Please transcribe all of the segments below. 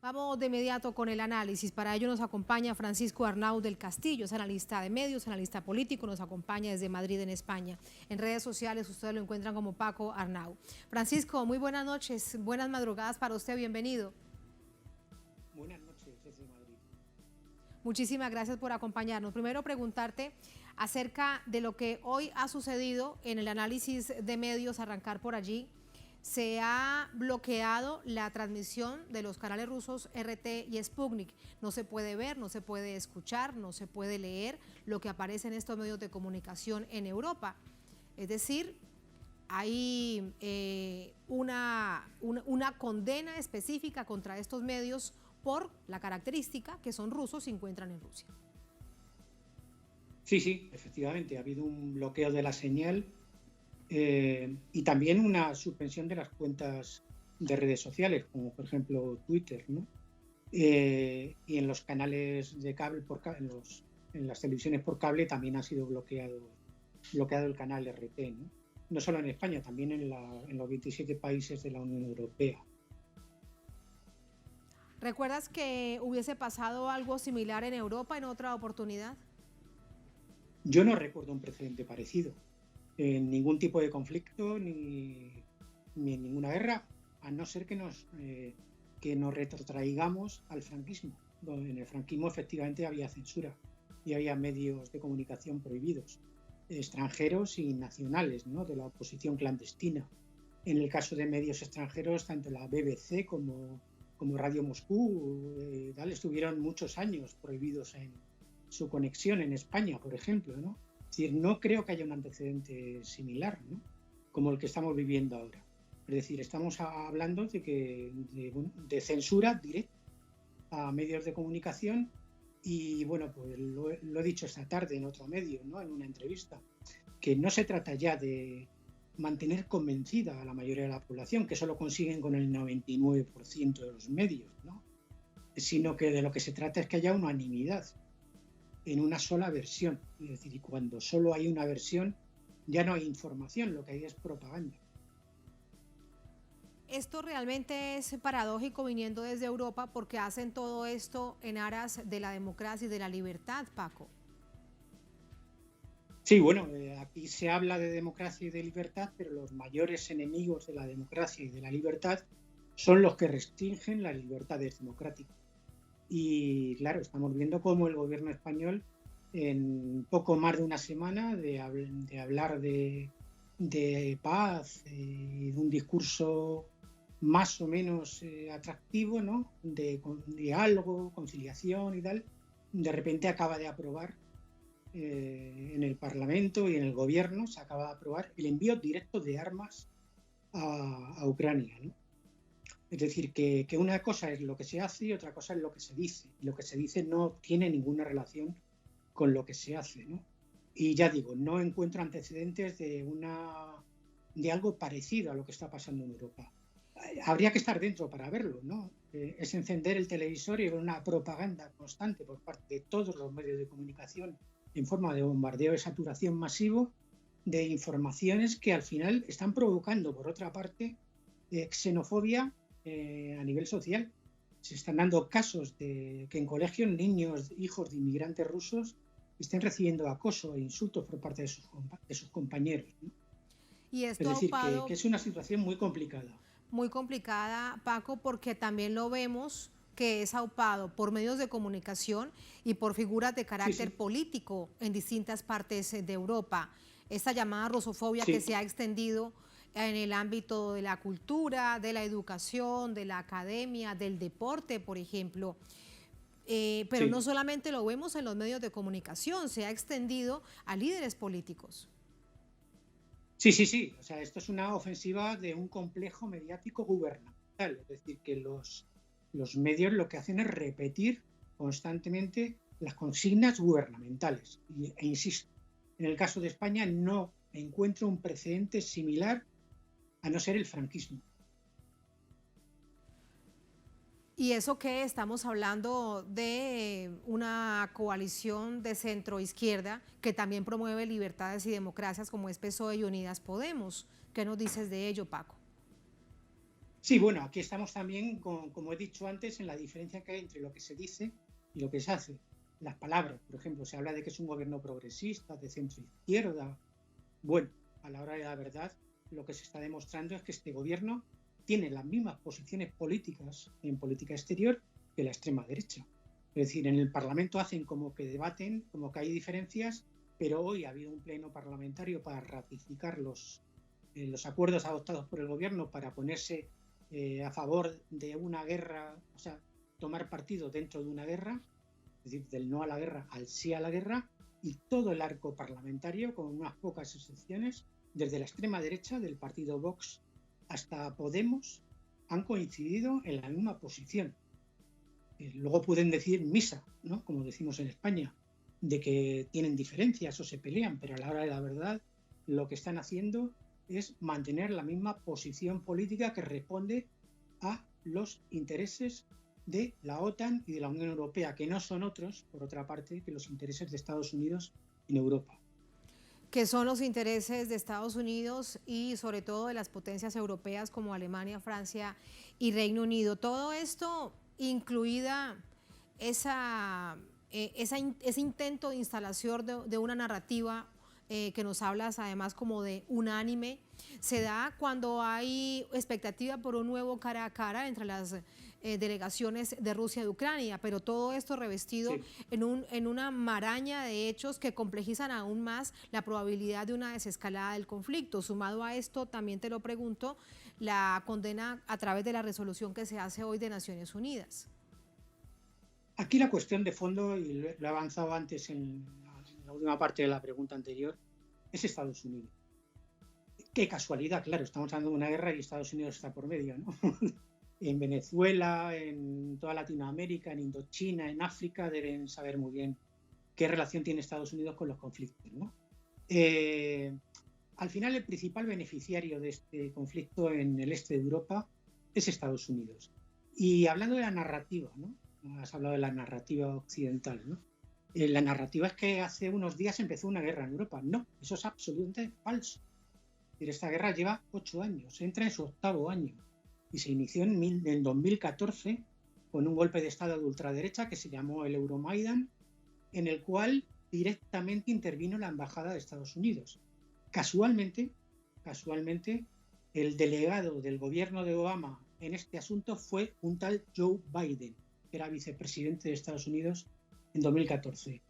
Vamos de inmediato con el análisis. Para ello nos acompaña Francisco Arnau del Castillo, es analista de medios, analista político, nos acompaña desde Madrid, en España. En redes sociales ustedes lo encuentran como Paco Arnau. Francisco, muy buenas noches, buenas madrugadas para usted, bienvenido. Buenas noches desde Madrid. Muchísimas gracias por acompañarnos. Primero preguntarte acerca de lo que hoy ha sucedido en el análisis de medios, arrancar por allí. Se ha bloqueado la transmisión de los canales rusos RT y Sputnik. No se puede ver, no se puede escuchar, no se puede leer lo que aparece en estos medios de comunicación en Europa. Es decir, hay una condena específica contra estos medios por la característica que son rusos y se encuentran en Rusia. Sí, efectivamente, ha habido un bloqueo de la señal y también una suspensión de las cuentas de redes sociales, como por ejemplo Twitter, ¿no? Y en los canales de cable, en las televisiones por cable también ha sido bloqueado el canal RT, ¿no? No solo en España, también en los 27 países de la Unión Europea. ¿Recuerdas que hubiese pasado algo similar en Europa en otra oportunidad? Yo no recuerdo un precedente parecido en ningún tipo de conflicto ni en ninguna guerra, a no ser que nos retrotraigamos al franquismo. En el franquismo efectivamente había censura y había medios de comunicación prohibidos, extranjeros y nacionales, ¿no?, de la oposición clandestina. En el caso de medios extranjeros, tanto la BBC como Radio Moscú estuvieron muchos años prohibidos en su conexión en España, por ejemplo, ¿no? Es decir, no creo que haya un antecedente similar, ¿no?, como el que estamos viviendo ahora. Es decir, estamos hablando de censura directa a medios de comunicación y, bueno, pues lo he dicho esta tarde en otro medio, ¿no?, en una entrevista, que no se trata ya de mantener convencida a la mayoría de la población, que eso lo consiguen con el 99% de los medios, ¿no?, sino que de lo que se trata es que haya unanimidad en una sola versión. Es decir, y cuando solo hay una versión, ya no hay información, lo que hay es propaganda. Esto realmente es paradójico viniendo desde Europa porque hacen todo esto en aras de la democracia y de la libertad, Paco. Sí, bueno, aquí se habla de democracia y de libertad, pero los mayores enemigos de la democracia y de la libertad son los que restringen las libertades democráticas. Y claro, estamos viendo cómo el gobierno español, en poco más de una semana de hablar de paz y de un discurso más o menos atractivo, ¿no?, de diálogo, conciliación y tal, de repente acaba de aprobar en el Parlamento y en el gobierno, se acaba de aprobar el envío directo de armas a Ucrania, ¿no? Es decir, que una cosa es lo que se hace y otra cosa es lo que se dice. Y lo que se dice no tiene ninguna relación con lo que se hace, ¿no? Y ya digo, no encuentro antecedentes de algo parecido a lo que está pasando en Europa. Habría que estar dentro para verlo, ¿no? Es encender el televisor y ver una propaganda constante por parte de todos los medios de comunicación en forma de bombardeo de saturación masivo de informaciones que al final están provocando, por otra parte, xenofobia a nivel social. Se están dando casos de que en colegios niños, hijos de inmigrantes rusos, estén recibiendo acoso e insultos por parte de sus compañeros, ¿no? Y Es esto decir, aupado que es una situación muy complicada. muy complicada, Paco, porque también lo vemos que es aupado por medios de comunicación y por figuras de carácter Sí, político en distintas partes de Europa. Esta llamada rusofobia que sí. se ha extendido en el ámbito de la cultura, de la educación, de la academia, del deporte, por ejemplo. Pero no Sí, solamente lo vemos en los medios de comunicación, se ha extendido a líderes políticos. sí. O sea, esto es una ofensiva de un complejo mediático gubernamental. Es decir, que los medios lo que hacen es repetir constantemente las consignas gubernamentales. E insisto, en el caso de España no encuentro un precedente similar a no ser el franquismo. Y eso que estamos hablando de una coalición de centro-izquierda que también promueve libertades y democracias como es PSOE y Unidas Podemos. ¿Qué nos dices de ello, Paco? Sí, bueno, aquí estamos también, como he dicho antes, en la diferencia que hay entre lo que se dice y lo que se hace. Las palabras, por ejemplo, se habla de que es un gobierno progresista, de centro izquierda. Bueno, a la hora de la verdad, lo que se está demostrando es que este gobierno tiene las mismas posiciones políticas en política exterior que la extrema derecha. Es decir, en el Parlamento hacen como que debaten, como que hay diferencias, pero hoy ha habido un pleno parlamentario para ratificar los acuerdos adoptados por el gobierno para ponerse a favor de una guerra, o sea, tomar partido dentro de una guerra, es decir, del no a la guerra al sí a la guerra, y todo el arco parlamentario, con unas pocas excepciones, desde la extrema derecha del partido Vox hasta Podemos, han coincidido en la misma posición. Luego pueden decir misa, ¿no? Como decimos en España, de que tienen diferencias o se pelean, pero a la hora de la verdad lo que están haciendo es mantener la misma posición política que responde a los intereses de la OTAN y de la Unión Europea, que no son otros, por otra parte, que los intereses de Estados Unidos en Europa. Que son los intereses de Estados Unidos y sobre todo de las potencias europeas como Alemania, Francia y Reino Unido. Todo esto incluida ese intento de instalación de una narrativa que nos hablas además como de unánime, se da cuando hay expectativa por un nuevo cara a cara entre las delegaciones de Rusia y de Ucrania, pero todo esto revestido Sí. en una maraña de hechos que complejizan aún más la probabilidad de una desescalada del conflicto. Sumado a esto, también te lo pregunto, la condena a través de la resolución que se hace hoy de Naciones Unidas. Aquí la cuestión de fondo, y lo he avanzado antes en la última parte de la pregunta anterior, es Estados Unidos. Qué casualidad, claro, estamos hablando de una guerra y Estados Unidos está por medio, ¿no? En Venezuela, en toda Latinoamérica, en Indochina, en África, deben saber muy bien qué relación tiene Estados Unidos con los conflictos, ¿no? Al final, el principal beneficiario de este conflicto en el este de Europa es Estados Unidos. Y hablando de la narrativa, ¿no? Has hablado de la narrativa occidental, ¿no? La narrativa es que hace unos días empezó una guerra en Europa. No, eso es absolutamente falso. Esta guerra lleva 8 años, entra en su 8º año y se inició en 2014 con un golpe de Estado de ultraderecha que se llamó el Euromaidan, en el cual directamente intervino la Embajada de Estados Unidos. Casualmente, el delegado del gobierno de Obama en este asunto fue un tal Joe Biden, que era vicepresidente de Estados Unidos en 2014.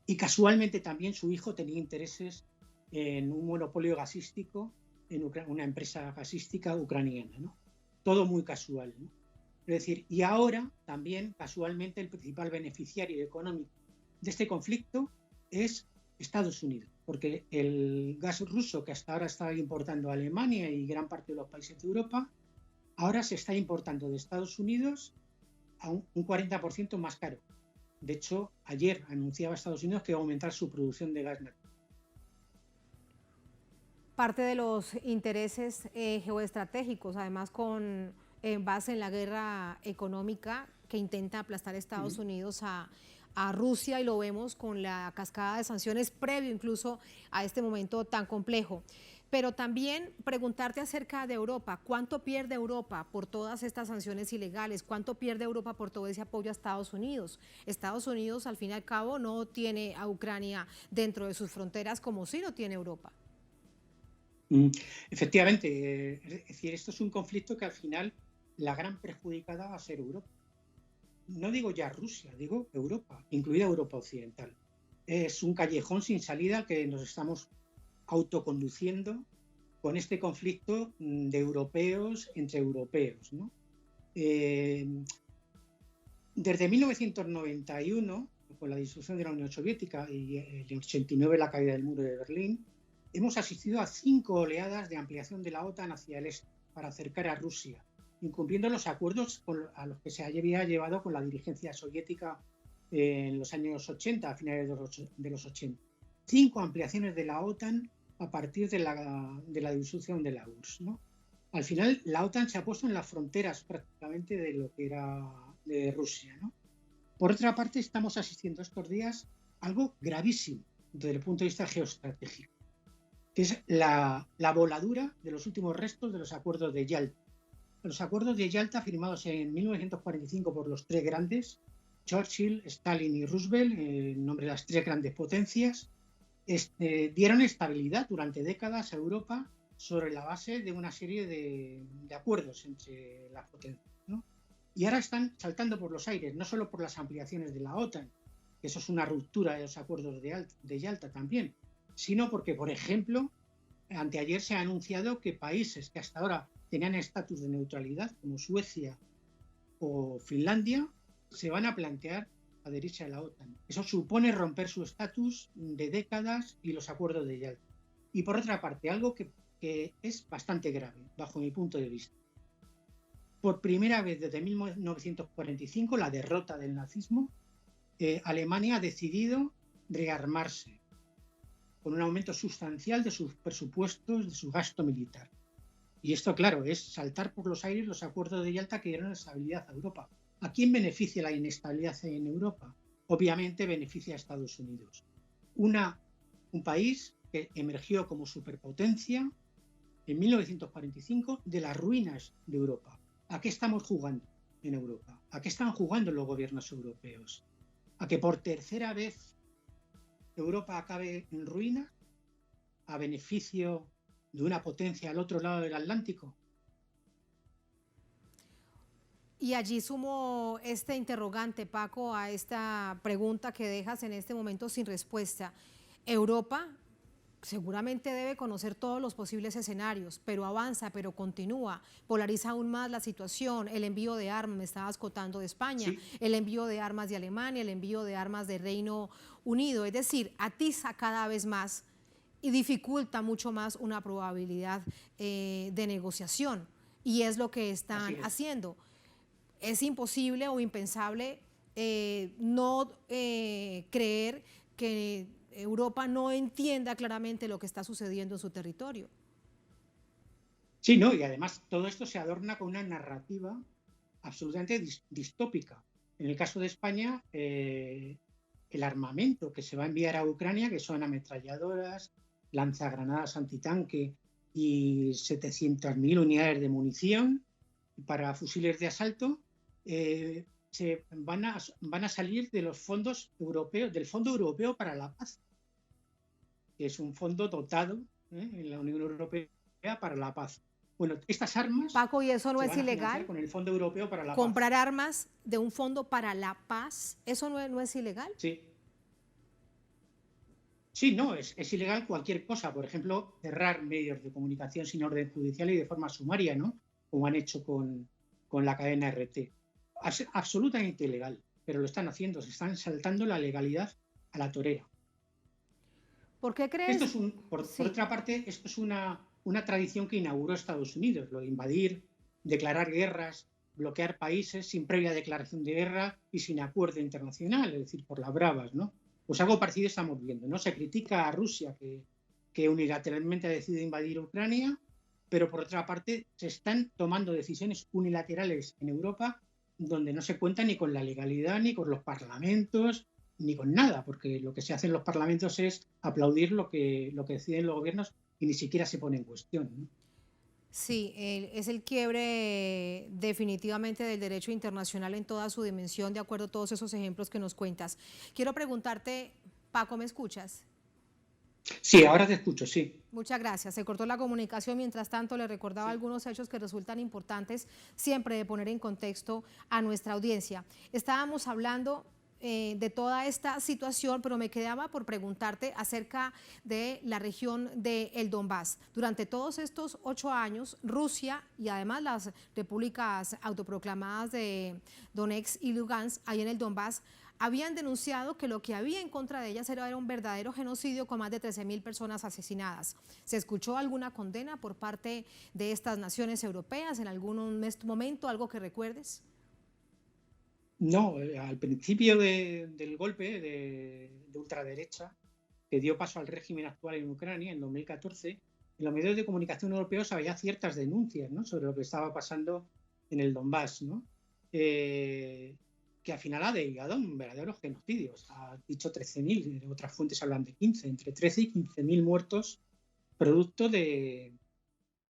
Y casualmente también su hijo tenía intereses en un monopolio gasístico en una empresa gasística ucraniana, ¿no? Todo muy casual, ¿no? Es decir, y ahora también casualmente el principal beneficiario económico de este conflicto es Estados Unidos, porque el gas ruso que hasta ahora estaba importando Alemania y gran parte de los países de Europa, ahora se está importando de Estados Unidos a un 40% más caro. De hecho, ayer anunciaba Estados Unidos que va a aumentar su producción de gas natural. Parte de los intereses geoestratégicos, además con base en la guerra económica que intenta aplastar Estados Unidos a Rusia, y lo vemos con la cascada de sanciones previo incluso a este momento tan complejo. Pero también preguntarte acerca de Europa, ¿cuánto pierde Europa por todas estas sanciones ilegales? ¿Cuánto pierde Europa por todo ese apoyo a Estados Unidos? Estados Unidos, al fin y al cabo, no tiene a Ucrania dentro de sus fronteras como sí lo tiene Europa. Efectivamente, es decir, esto es un conflicto que al final la gran perjudicada va a ser Europa. No digo ya Rusia, digo Europa, incluida Europa Occidental. Es un callejón sin salida al que nos estamos autoconduciendo con este conflicto de europeos entre europeos, ¿no? Desde 1991, con la disolución de la Unión Soviética y el 89 la caída del muro de Berlín, hemos asistido a 5 oleadas de ampliación de la OTAN hacia el este para acercar a Rusia, incumpliendo los acuerdos a los que se había llevado con la dirigencia soviética en los años 80, a finales de los 80. 5 ampliaciones de la OTAN a partir de la disolución de la URSS, ¿no? Al final, la OTAN se ha puesto en las fronteras prácticamente de lo que era de Rusia, ¿no? Por otra parte, estamos asistiendo estos días a algo gravísimo desde el punto de vista geoestratégico, que es la voladura de los últimos restos de los acuerdos de Yalta. los acuerdos de Yalta firmados en 1945 por los tres grandes, Churchill, Stalin y Roosevelt, en nombre de las tres grandes potencias, dieron estabilidad durante décadas a Europa sobre la base de una serie de acuerdos entre las potencias, ¿no? Y ahora están saltando por los aires, no solo por las ampliaciones de la OTAN, que eso es una ruptura de los acuerdos de Yalta también, sino porque, por ejemplo, anteayer se ha anunciado que países que hasta ahora tenían estatus de neutralidad, como Suecia o Finlandia, se van a plantear adherirse a la OTAN. Eso supone romper su estatus de décadas y los acuerdos de Yalta. Y por otra parte, algo que es bastante grave, bajo mi punto de vista. Por primera vez desde 1945, la derrota del nazismo, Alemania ha decidido rearmarse con un aumento sustancial de sus presupuestos, de su gasto militar. Y esto, claro, es saltar por los aires los acuerdos de Yalta que dieron estabilidad a Europa. ¿A quién beneficia la inestabilidad en Europa? Obviamente beneficia a Estados Unidos. Un país que emergió como superpotencia en 1945 de las ruinas de Europa. ¿A qué estamos jugando en Europa? ¿A qué están jugando los gobiernos europeos? ¿A que por tercera vez Europa acabe en ruina a beneficio de una potencia al otro lado del Atlántico? Y allí sumo este interrogante, Paco, a esta pregunta que dejas en este momento sin respuesta. Europa seguramente debe conocer todos los posibles escenarios, pero avanza, pero continúa, polariza aún más la situación, el envío de armas, me estabas contando de España, Sí. el envío de armas de Alemania, el envío de armas de Reino Unido, es decir, atiza cada vez más y dificulta mucho más una probabilidad de negociación, y es lo que están haciendo. Es imposible o impensable no creer que Europa no entienda claramente lo que está sucediendo en su territorio. Sí, no, y además todo esto se adorna con una narrativa absolutamente distópica. En el caso de España, el armamento que se va a enviar a Ucrania, que son ametralladoras, lanzagranadas antitanque y 700.000 unidades de munición para fusiles de asalto, se van a salir de los fondos europeos, del Fondo Europeo para la Paz, que es un fondo dotado en la Unión Europea para la paz. Bueno, estas armas, Paco, ¿y eso no se es van a ilegal? financiar con el Fondo Europeo para la ¿Comprar Paz. armas de un fondo para la paz, eso no es ilegal? Sí. Sí, no, es ilegal cualquier cosa. Por ejemplo, cerrar medios de comunicación sin orden judicial y de forma sumaria, ¿no? Como han hecho con la cadena RT. Es absolutamente ilegal, pero lo están haciendo, se están saltando la legalidad a la torera. ¿Por qué crees? Esto es por otra parte, esto es una tradición que inauguró Estados Unidos, lo de invadir, declarar guerras, bloquear países sin previa declaración de guerra y sin acuerdo internacional, es decir, por las bravas, ¿no? Pues algo parecido estamos viendo, ¿no? Se critica a Rusia que unilateralmente ha decidido invadir Ucrania, pero por otra parte se están tomando decisiones unilaterales en Europa donde no se cuenta ni con la legalidad, ni con los parlamentos, ni con nada, porque lo que se hace en los parlamentos es aplaudir lo que deciden los gobiernos y ni siquiera se pone en cuestión, ¿no? Sí, es el quiebre definitivamente del derecho internacional en toda su dimensión, de acuerdo a todos esos ejemplos que nos cuentas. Quiero preguntarte, Paco, ¿me escuchas? Sí, ahora te escucho, sí. Muchas gracias. Se cortó la comunicación, mientras tanto le recordaba algunos hechos que resultan importantes siempre de poner en contexto a nuestra audiencia. Estábamos hablando de toda esta situación, pero me quedaba por preguntarte acerca de la región del Donbass. Durante todos estos 8 años, Rusia y además las repúblicas autoproclamadas de Donetsk y Lugansk, ahí en el Donbass, habían denunciado que lo que había en contra de ellas era un verdadero genocidio con más de 13.000 personas asesinadas. ¿Se escuchó alguna condena por parte de estas naciones europeas en algún momento, algo que recuerdes? No, al principio del golpe de ultraderecha que dio paso al régimen actual en Ucrania en 2014, en los medios de comunicación europeos había ciertas denuncias, ¿no?, sobre lo que estaba pasando en el Donbass, ¿no? Que al final ha derivado en un verdadero genocidio. Ha dicho 13.000, otras fuentes hablan de 15, entre 13 y 15.000 muertos producto de